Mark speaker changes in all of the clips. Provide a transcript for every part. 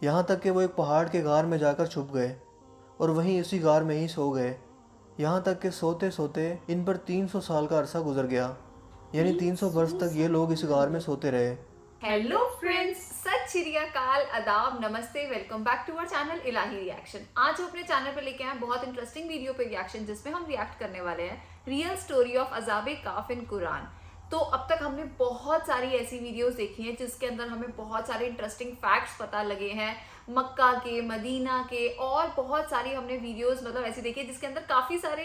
Speaker 1: यहाँ तक कि वो एक पहाड़ के गार में जाकर छुप गए और वहीं उसी गार में ही सो गए। यहाँ तक कि सोते सोते इन पर 300 साल का अरसा गुजर गया, यानी 300 वर्ष तक ये लोग इस गार में सोते रहे।
Speaker 2: हेलो फ्रेंड्स, सत श्री अकाल, आदाब, नमस्ते, welcome back to our channel Ilahi reaction. आज हम अपने चैनल पर लेके आए बहुत इंटरेस्टिंग वीडियो पे रिएक्शन, जिसमें हम रिएक्ट करने वाले हैं रियल स्टोरी ऑफ अज़ाबे काफ इन कुरान। तो अब तक हमने बहुत सारी ऐसी वीडियोस देखी हैं जिसके अंदर हमें बहुत सारे इंटरेस्टिंग फैक्ट्स पता लगे हैं, मक्का के, मदीना के, और बहुत सारी हमने वीडियोस ऐसी देखी है जिसके अंदर काफ़ी सारे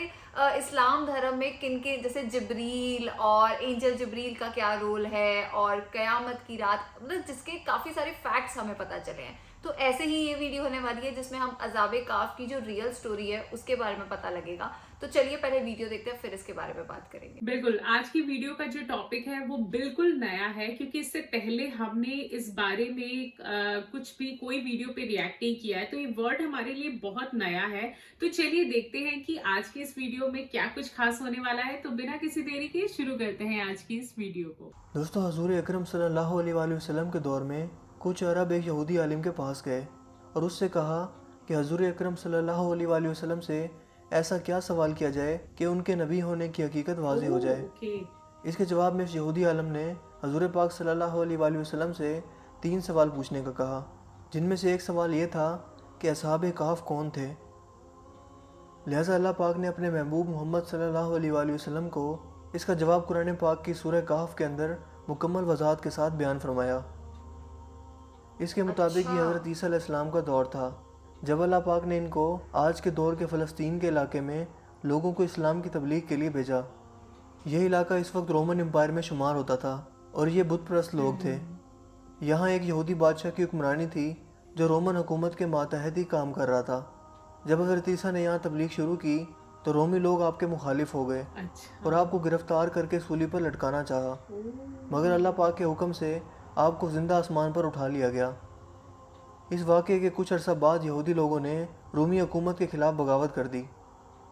Speaker 2: इस्लाम धर्म में किनके, जैसे जिब्रील और एंजल जिब्रील का क्या रोल है, और क़यामत की रात, जिसके काफ़ी सारे फैक्ट्स हमें पता चले हैं। तो ऐसे ही ये वीडियो होने वाली है जिसमें हम अज़ाबे काफ की जो रियल स्टोरी है उसके बारे में पता लगेगा। तो चलिए पहले वीडियो देखते हैं, फिर इसके बारे में बात करेंगे।
Speaker 3: बिल्कुल, आज की वीडियो का जो टॉपिक है वो बिल्कुल नया है, क्योंकि इससे पहले हमने इस बारे में कुछ भी कोई वीडियो पे रिएक्ट नहीं किया है, तो ये वर्ड हमारे लिए बहुत नया है। तो चलिए देखते हैं कि आज की इस वीडियो में क्या कुछ खास होने वाला है। तो बिना किसी देरी के शुरू करते हैं आज की इस वीडियो को।
Speaker 1: दोस्तों, हजूर अकरम सल्लल्लाहु अलैहि वसल्लम के दौर में कुछ अरब एक यहूदी आलिम के पास गए और उससे कहा कि हजूर अकरम सल्लल्लाहु अलैहि वसल्लम से ऐसा क्या सवाल किया जाए कि उनके नबी होने की हकीकत वाज़ेह हो जाए। इसके जवाब में इस यहूदी आलिम ने हजूर पाक सल्लल्लाहु अलैहि वसल्लम से 3 सवाल पूछने का कहा, जिनमें से एक सवाल ये था कि असहाबे काफ कौन थे। लिहाजा अल्लाह पाक ने अपने महबूब मोहम्मद सल्लल्लाहु अलैहि वसल्लम को इसका जवाब कुरान पाक की सूरह काफ के अंदर मुकम्मल वजाहत के साथ बयान फरमाया। इसके मुताबिक ये हज़रत ईसा अलैहिस्सलाम का दौर था जब अल्लाह पाक ने इनको आज के दौर के फ़लस्तीन के इलाके में लोगों को इस्लाम की तबलीग के लिए भेजा। यह इलाका इस वक्त रोमन एम्पायर में शुमार होता था और ये बुत परस्त लोग थे। यहाँ एक यहूदी बादशाह की हुक्मरानी थी जो रोमन हुकूमत के मातहत ही काम कर रहा था। जब हज़रत ईसा ने यहाँ तबलीग शुरू की तो रोमी लोग आपके मुखालिफ हो गए और आपको गिरफ्तार करके सूली पर लटकाना चाहा, मगर अल्लाह पाक के हुक्म से आपको ज़िंदा आसमान पर उठा लिया गया। इस वाक़े के कुछ अरसा बाद यहूदी लोगों ने रूमी हुकूमत के ख़िलाफ़ बगावत कर दी।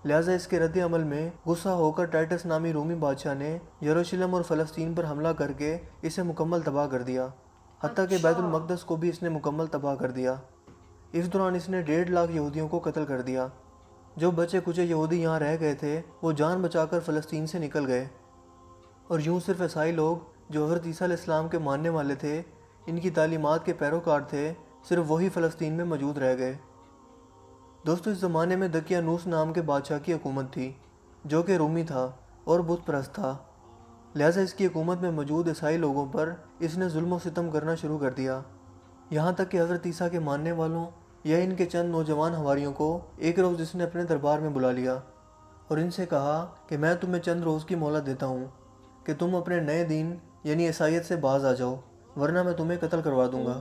Speaker 1: लिहाजा इसके रद्द अमल में गुस्सा होकर टाइटस नामी रूमी बादशाह ने यरूशलेम और फ़लस्तीन पर हमला करके इसे मुकम्मल तबाह कर दिया। हत्ता कि बैतुल मक़दस को भी इसने मुकम्मल तबाह कर दिया। इस दौरान इसने 1.5 लाख यहूदियों को कत्ल कर दिया। जो बचे कुचे यहूदी यहाँ रह गए थे वो जान बचाकर फ़लस्तीन से निकल गए और यूँ सिर्फ ईसाई लोग जो हज़रत ईसा अलैहिस्सलाम के मानने वाले थे, इनकी तालीमात के पैरोकार थे, सिर्फ वही फ़लस्तीन में मौजूद रह गए। दोस्तों, इस ज़माने में दकियानूस नाम के बादशाह की हुकूमत थी जो कि रूमी था और बुत परस्त था। लिहाजा इसकी हुकूमत में मौजूद ईसाई लोगों पर इसने जुल्म व सितम करना शुरू कर दिया। यहाँ तक कि हज़रत ईसा के मानने वालों या इनके चंद नौजवान हवारियों को एक रोज़ इसने अपने दरबार में बुला लिया और इनसे कहा कि मैं तुम्हें चंद रोज़ की मोहलत देता हूँ कि तुम अपने नए दीन यानी ईसाईयत से बाज आ जाओ, वरना मैं तुम्हें कत्ल करवा दूंगा।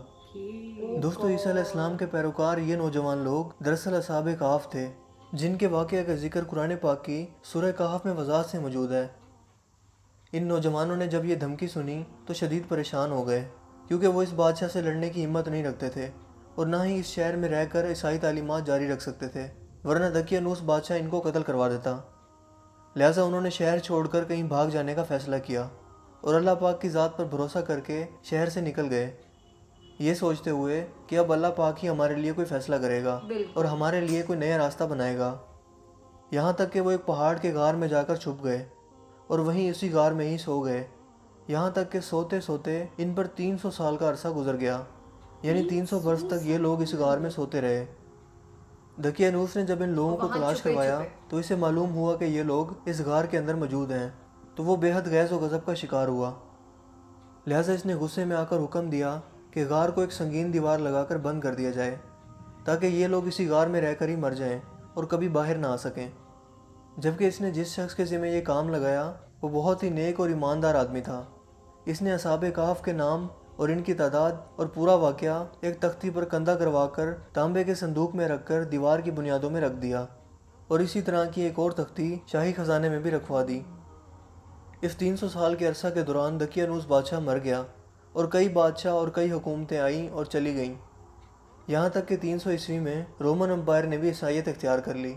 Speaker 1: दोस्तों, ईसा अलैहिस्सलाम के पैरोकार ये नौजवान लोग दरअसल असहाबे काफ थे, जिनके वाक़या का जिक्र कुरान पाक की सूरह काफ में वज़ाहत से मौजूद है। इन नौजवानों ने जब ये धमकी सुनी तो शदीद परेशान हो गए, क्योंकि वो इस बादशाह से लड़ने की हिम्मत नहीं रखते थे और ना ही इस शहर में रहकर ईसाई तालीमात जारी रख सकते थे, वरना दकियानूस बादशाह इनको कत्ल करवा देता। लिहाजा उन्होंने शहर छोड़कर कहीं भाग जाने का फ़ैसला किया और अल्लाह पाक की ज़ात पर भरोसा करके शहर से निकल गए, ये सोचते हुए कि अब अल्लाह पाक ही हमारे लिए कोई फ़ैसला करेगा और हमारे लिए कोई नया रास्ता बनाएगा। यहाँ तक कि वो एक पहाड़ के गार में जाकर छुप गए और वहीं उसी गार में ही सो गए। यहाँ तक कि सोते सोते इन पर 300 साल का अरसा गुजर गया, यानी 300 वर्ष तक ये लोग इस गार में सोते रहे। दकियानूस ने जब इन लोगों को तलाश करवाया तो इसे मालूम हुआ कि ये लोग इस गार के अंदर मौजूद हैं, तो वो बेहद गैज़ व गज़ब का शिकार हुआ। लिहाजा इसने गुस्से में आकर हुक्म दिया कि गार को एक संगीन दीवार लगाकर बंद कर दिया जाए, ताकि ये लोग इसी गार में रहकर ही मर जाएं और कभी बाहर ना आ सकें। जबकि इसने जिस शख्स के ज़िम्मे ये काम लगाया वो बहुत ही नेक और ईमानदार आदमी था। इसने असहाबे काफ के नाम और इनकी तादाद और पूरा वाक़या एक तख्ती पर कंधा करवाकर तांबे के संदूक में रखकर दीवार की बुनियादों में रख दिया और इसी तरह की एक और तख्ती शाही खजाने में भी रखवा दी। इस 300 साल के अरसा के दौरान दकियानूस बादशाह मर गया और कई बादशाह और कई हुकूमतें आईं और चली गईं। यहाँ तक कि 300 ईस्वी में रोमन एम्पायर ने भी ईसाईयत इख्तियार कर ली।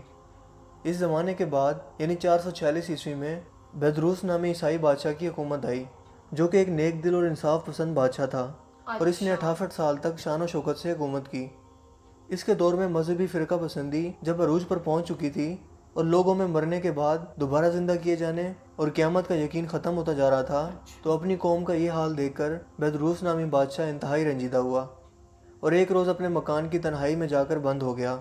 Speaker 1: इस ज़माने के बाद यानी 446 ईस्वी में बेदरूस नामी ईसाई बादशाह की हुकूमत आई, जो कि एक नेक दिल और इंसाफ पसंद बादशाह था اور اس نے 68 سال تک شان و شوکت سے حکومت کی۔ اس کے دور میں مذہبی فرقہ پسندی جب عروج پر پہنچ چکی تھی اور لوگوں میں مرنے کے بعد دوبارہ زندہ کیے جانے اور قیامت کا یقین ختم ہوتا جا رہا تھا، تو اپنی قوم کا یہ حال دیکھ کر بیدروس نامی بادشاہ انتہائی رنجیدہ ہوا اور ایک روز اپنے مکان کی تنہائی میں جا کر بند ہو گیا۔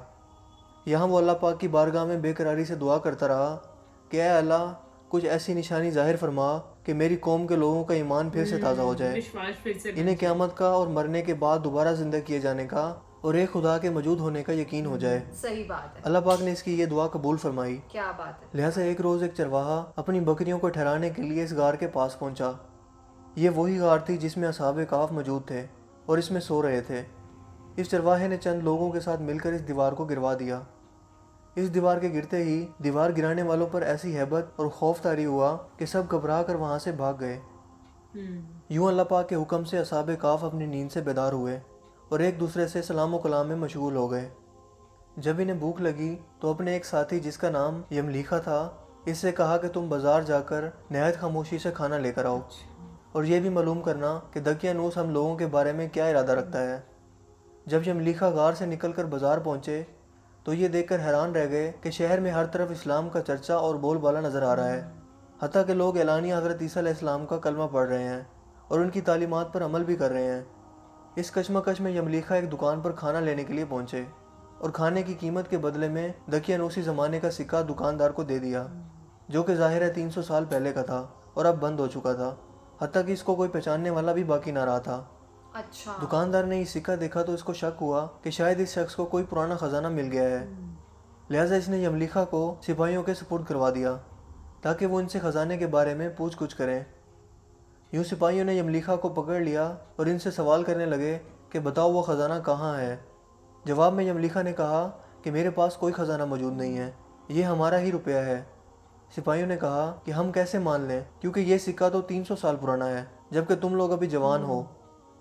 Speaker 1: یہاں وہ اللہ پاک کی بارگاہ میں بے قراری سے دعا کرتا رہا کہ اے اللہ، کچھ ایسی نشانی ظاہر فرما کہ میری قوم کے لوگوں کا ایمان پھر سے تازہ ہو جائے،
Speaker 3: وشواس پھر سے
Speaker 1: انہیں قیامت کا اور مرنے کے بعد دوبارہ زندہ کیے جانے کا اور ایک خدا کے موجود ہونے کا یقین ہو جائے۔
Speaker 2: صحیح بات ہے،
Speaker 1: اللہ پاک نے اس کی یہ دعا قبول فرمائی۔
Speaker 2: کیا بات ہے۔
Speaker 1: لہٰذا ایک روز ایک چرواہا اپنی بکریوں کو ٹھہرانے کے لیے اس غار کے پاس پہنچا۔ یہ وہی غار تھی جس میں اصحاب کہف موجود تھے اور اس میں سو رہے تھے۔ اس چرواہے نے چند لوگوں کے ساتھ مل کر اس دیوار کو گروا دیا۔ اس دیوار کے گرتے ہی دیوار گرانے والوں پر ایسی ہیبت اور خوف طاری ہوا کہ سب گھبرا کر وہاں سے بھاگ گئے۔ یوں اللہ پاک کے حکم سے اصحاب کہف اپنی نیند سے بیدار ہوئے اور ایک دوسرے سے سلام و کلام میں مشغول ہو گئے۔ جب انہیں بھوک لگی تو اپنے ایک ساتھی جس کا نام یملیخا تھا، اس سے کہا کہ تم بازار جا کر نہایت خاموشی سے کھانا لے کر آؤ اور یہ بھی معلوم کرنا کہ دقیانوس ہم لوگوں کے بارے میں کیا ارادہ رکھتا ہے۔ جب یملیخا غار سے نکل کر بازار پہنچے تو یہ دیکھ کر حیران رہ گئے کہ شہر میں ہر طرف اسلام کا چرچا اور بول بالا نظر آ رہا ہے، حتیٰ کہ لوگ اعلانیہ حضرت عیسیٰ علیہ السلام کا کلمہ پڑھ رہے ہیں اور ان کی تعلیمات پر عمل بھی کر رہے ہیں۔ اس کشمکش میں یملیخا ایک دکان پر کھانا لینے کے لیے پہنچے اور کھانے کی قیمت کے بدلے میں دقیانوسی زمانے کا سکہ دکاندار کو دے دیا، جو کہ ظاہر ہے 300 سال پہلے کا تھا اور اب بند ہو چکا تھا، حتیٰ کہ اس کو کوئی پہچاننے والا بھی باقی نہ رہا تھا۔
Speaker 2: اچھا،
Speaker 1: دکاندار نے یہ سکہ دیکھا تو اس کو شک ہوا کہ شاید اس شخص کو کوئی پرانا خزانہ مل گیا ہے، لہٰذا اس نے یملیخا کو سپاہیوں کے سپرد کروا دیا تاکہ وہ ان سے خزانے کے بارے میں پوچھ گچھ کریں۔ یوں سپاہیوں نے یملیخا کو پکڑ لیا اور ان سے سوال کرنے لگے کہ بتاؤ وہ خزانہ کہاں ہے۔ جواب میں یملیخا نے کہا کہ میرے پاس کوئی خزانہ موجود نہیں ہے، یہ ہمارا ہی روپیہ ہے۔ سپاہیوں نے کہا کہ ہم کیسے مان لیں، کیونکہ یہ سکہ تو 300 سال پرانا ہے جبکہ تم لوگ ابھی جوان ہو،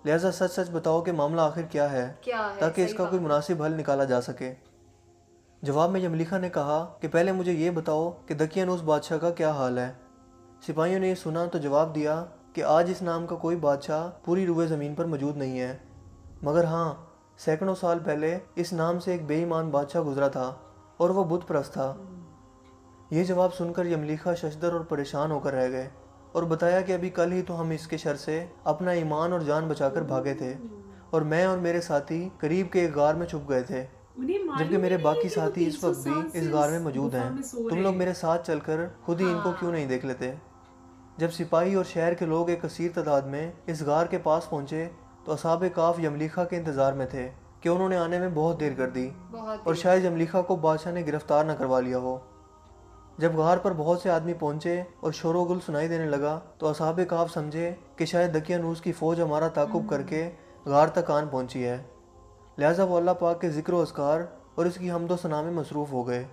Speaker 1: لہٰذا سچ سچ بتاؤ کہ معاملہ آخر کیا ہے تاکہ اس کا کوئی مناسب حل نکالا جا سکے۔ جواب میں یملیخا نے کہا کہ پہلے مجھے یہ بتاؤ کہ دقیانوس بادشاہ کا کیا حال ہے۔ سپاہیوں نے یہ سنا تو جواب دیا کہ آج اس نام کا کوئی بادشاہ پوری روئے زمین پر موجود نہیں ہے، مگر ہاں سینکڑوں سال پہلے اس نام سے ایک بے ایمان بادشاہ گزرا تھا اور وہ بت پرست تھا۔ یہ جواب سن کر یملیخا ششدر اور پریشان ہو کر رہ گئے اور بتایا کہ ابھی کل ہی تو ہم اس کے شر سے اپنا ایمان اور جان بچا کر بھاگے تھے اور میں اور میرے ساتھی قریب کے ایک غار میں چھپ گئے تھے، جبکہ میرے باقی ساتھی اس وقت بھی اس غار میں موجود ہیں۔ تم لوگ میرے ساتھ چل کر خود ہی ان کو کیوں نہیں دیکھ لیتے؟ جب سپاہی اور شہر کے لوگ ایک کثیر تعداد میں اس غار کے پاس پہنچے تو اصحاب کہف یملیخا کے انتظار میں تھے کہ انہوں نے آنے میں بہت دیر کر دی اور شاید یملیخا کو بادشاہ نے گرفتار نہ کروا لیا ہو۔ جب غار پر بہت سے آدمی پہنچے اور شور و گل سنائی دینے لگا تو اصحاب کہف سمجھے کہ شاید دقیانوس کی فوج ہمارا تعاقب کر کے غار تک آن پہنچی ہے، لہٰذا وہ اللہ پاک کے ذکر و اذکار اور اس کی حمد و ثنا میں مصروف ہو گئے۔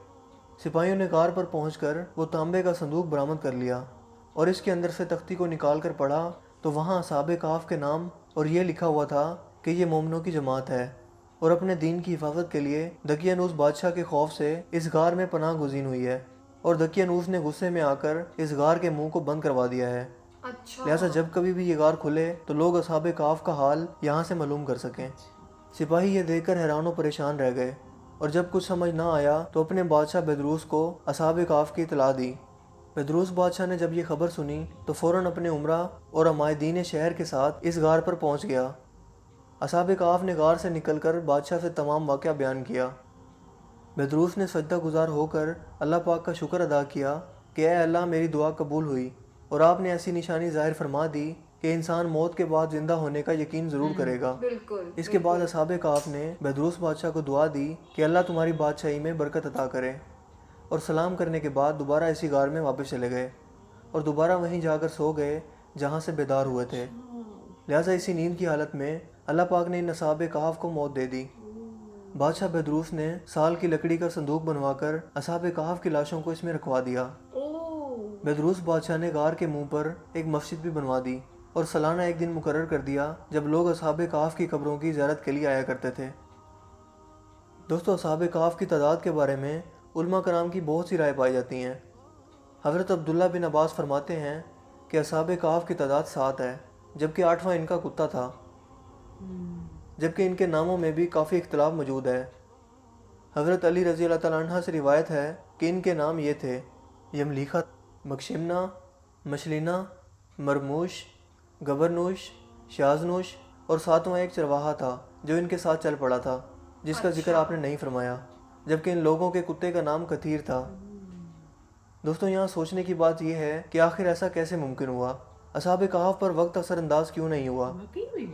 Speaker 1: سپاہیوں نے غار پر پہنچ کر وہ تانبے کا صندوق برآمد کر لیا اور اس کے اندر سے تختی کو نکال کر پڑھا تو وہاں اصحاب کہف کے نام اور یہ لکھا ہوا تھا کہ یہ مومنوں کی جماعت ہے اور اپنے دین کی حفاظت کے لیے دقیانوس بادشاہ کے خوف سے اس غار میں پناہ گزین ہوئی ہے، اور دقیانوس نے غصے میں آ کر اس غار کے منہ کو بند کروا دیا ہے، لہٰذا جب کبھی بھی یہ غار کھلے تو لوگ اصحاب کہف کا حال یہاں سے معلوم کر سکیں۔ سپاہی یہ دیکھ کر حیران و پریشان رہ گئے اور جب کچھ سمجھ نہ آیا تو اپنے بادشاہ بیدروس کو اصحاب کہف کی اطلاع دی۔ بیدروس بادشاہ نے جب یہ خبر سنی تو فوراً اپنے عمرہ اور عمائدین شہر کے ساتھ اس غار پر پہنچ گیا۔ اصحاب کہف نے غار سے نکل کر بادشاہ سے تمام واقعہ بیان کیا۔ بیدروس نے سجدہ گزار ہو کر اللہ پاک کا شکر ادا کیا کہ اے اللہ، میری دعا قبول ہوئی اور آپ نے ایسی نشانی ظاہر فرما دی کہ انسان موت کے بعد زندہ ہونے کا یقین ضرور کرے گا۔ اس کے بعد اصحاب کہف نے بیدروس بادشاہ کو دعا دی کہ اللہ تمہاری بادشاہی میں برکت عطا کرے، اور سلام کرنے کے بعد دوبارہ اسی غار میں واپس چلے گئے اور دوبارہ وہیں جا کر سو گئے جہاں سے بیدار ہوئے تھے۔ لہٰذا اسی نیند کی حالت میں اللہ پاک نے ان اصحاب کہف کو موت دے دی۔ بادشاہ بیدروس نے سال کی لکڑی کا صندوق بنوا کر اصحاب کہف کی لاشوں کو اس میں رکھوا دیا۔ بیدروس بادشاہ نے غار کے منہ پر ایک مسجد بھی بنوا دی اور سالانہ ایک دن مقرر کر دیا جب لوگ اصحاب کہف کی قبروں کی زیارت کے لیے آیا کرتے تھے۔ دوستو، اصحاب کہف کی تعداد کے بارے میں علماء کرام کی بہت سی رائے پائی جاتی ہیں۔ حضرت عبداللہ بن عباس فرماتے ہیں کہ اصحاب کہف کی تعداد 7 ہے، جبکہ 8واں ان کا کتا تھا۔ जबकि इनके नामों में भी काफ़ी इख्तलाफ मौजूद है। हज़रत अली रज़ी अल्लाह तआला अन्हा से रिवायत है कि इनके नाम ये थे: यमलीखा, मकशिमना, मशलिना, मरमूश, गबरनूश, शाजनूश और सातवां एक चरवाहा था जो इनके साथ चल पड़ा था, जिसका जिक्र आपने नहीं फरमाया, जबकि इन लोगों के कुत्ते का नाम कथीर था। दोस्तों, यहाँ सोचने की बात यह है कि आखिर ऐसा कैसे मुमकिन हुआ। असहाब कहफ पर वक्त असरअंदाज क्यों नहीं हुआ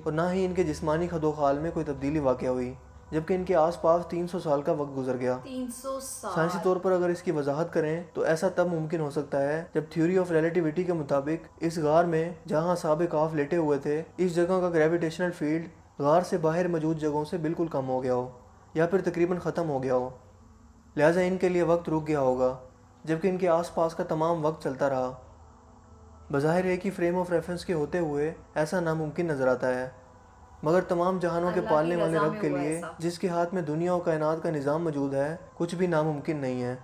Speaker 1: और ना ही इनके जिस्मानी खदोखाल में कोई तब्दीली वाक़या हुई, जबकि इनके आसपास 300 साल का वक्त गुजर गया।
Speaker 2: 300 साल।
Speaker 1: साइंसी तौर पर अगर इसकी वजाहत करें तो ऐसा तब मुमकिन हो सकता है जब थ्योरी ऑफ रिलेटिविटी के मुताबिक इस गार में जहां असहाब कहफ लेटे हुए थे, इस जगह का ग्रेविटेशनल फील्ड गार से बाहर मौजूद जगहों से बिल्कुल कम हो गया हो या फिर तकरीबन ख़त्म हो गया हो। लिहाजा इनके लिए वक्त रुक गया होगा, जबकि इनके आसपास का तमाम वक्त चलता रहा। बज़ाहिर एक ही फ्रेम ऑफ रेफरेंस के होते हुए ऐसा नामुमकिन नज़र आता है, मगर तमाम जहानों के
Speaker 2: अल्लाह की
Speaker 1: पालने वाले
Speaker 2: रज़ा
Speaker 1: रब
Speaker 2: में
Speaker 1: के
Speaker 2: हुआ
Speaker 1: लिए,
Speaker 2: ऐसा।
Speaker 1: जिसके हाथ में दुनिया और कायनात का निज़ाम मौजूद है, कुछ भी नामुमकिन नहीं है।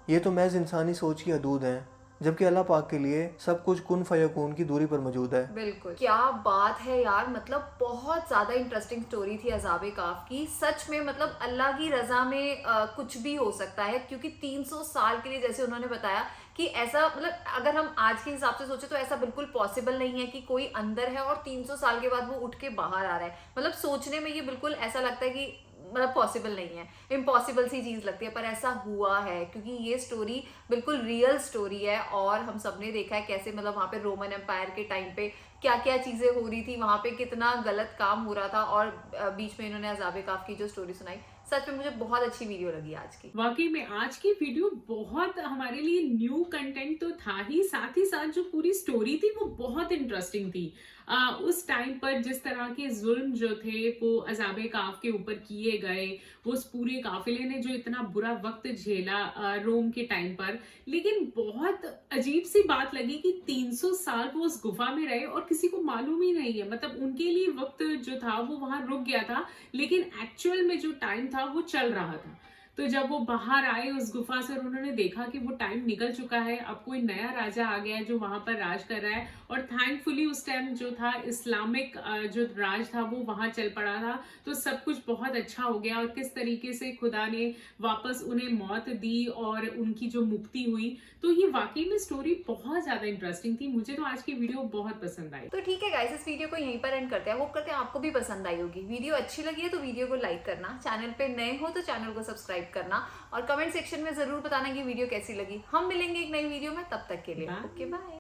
Speaker 1: ये तो महज इंसानी सोच की हदूद हैं, जबकि अल्लाह पाक के लिए सब कुछ कुन फयकून की दूरी पर मौजूद है।
Speaker 2: बिल्कुल, क्या बात है यार। मतलब बहुत ज़्यादा इंटरेस्टिंग स्टोरी थी अज़ाब काफ की। सच में मतलब अल्लाह की रज़ा में कुछ भी हो सकता है, क्योंकि 300 साल के लिए, जैसे उन्होंने बताया कि ऐसा, मतलब अगर हम आज के हिसाब से सोचे तो ऐसा बिल्कुल पॉसिबल नहीं है कि कोई अंदर है और 300 साल के बाद वो उठ के बाहर आ रहा है। मतलब सोचने में ये बिल्कुल ऐसा लगता है कि मतलब पॉसिबल नहीं है, इम्पॉसिबल सी चीज़ लगती है, पर ऐसा हुआ है क्योंकि ये स्टोरी बिल्कुल रियल स्टोरी है। और हम सब ने देखा है कैसे मतलब वहाँ पे रोमन एम्पायर के टाइम पे क्या क्या चीज़ें हो रही थी, वहाँ पे कितना गलत काम हो रहा था, और बीच में इन्होंने अज़ाब काफ की जो स्टोरी सुनाई। सच में मुझे बहुत अच्छी वीडियो लगी आज की।
Speaker 3: वाकई में आज की वीडियो बहुत हमारे लिए न्यू कंटेंट तो था ही साथ जो पूरी स्टोरी थी वो बहुत इंटरेस्टिंग थी। उस टाइम पर जिस तरह के जुल्म जो थे वो अज़ाब काफ के ऊपर किए गए, वो उस पूरे काफिले ने जो इतना बुरा वक्त झेला रोम के टाइम पर, लेकिन बहुत अजीब सी बात लगी कि 300 साल वो उस गुफा में रहे और किसी को मालूम ही नहीं है। मतलब उनके लिए वक्त जो था वो वहां रुक गया था, लेकिन एक्चुअल में जो टाइम था वो चल रहा था। तो जब वो बाहर आए उस गुफा से और उन्होंने देखा कि वो टाइम निकल चुका है, अब कोई नया राजा आ गया है जो वहां पर राज कर रहा है, और थैंकफुली उस टाइम जो था इस्लामिक जो राज था वो वहां चल पड़ा था, तो सब कुछ बहुत अच्छा हो गया। और किस तरीके से खुदा ने वापस उन्हें मौत दी और उनकी जो मुक्ति हुई, तो ये वाकई में स्टोरी बहुत ज्यादा इंटरेस्टिंग थी। मुझे तो आज की वीडियो बहुत पसंद आई।
Speaker 2: तो ठीक है गाइस, इस वीडियो को यहीं पर एंड करते हैं। होप करते हैं आपको भी पसंद आई होगी। वीडियो अच्छी लगी है तो वीडियो को लाइक करना, चैनल पे नए हो तो चैनल को सब्सक्राइब करना, और कमेंट सेक्शन में जरूर बताना कि वीडियो कैसी लगी। हम मिलेंगे एक नई वीडियो में, तब तक के लिए ओके बाय।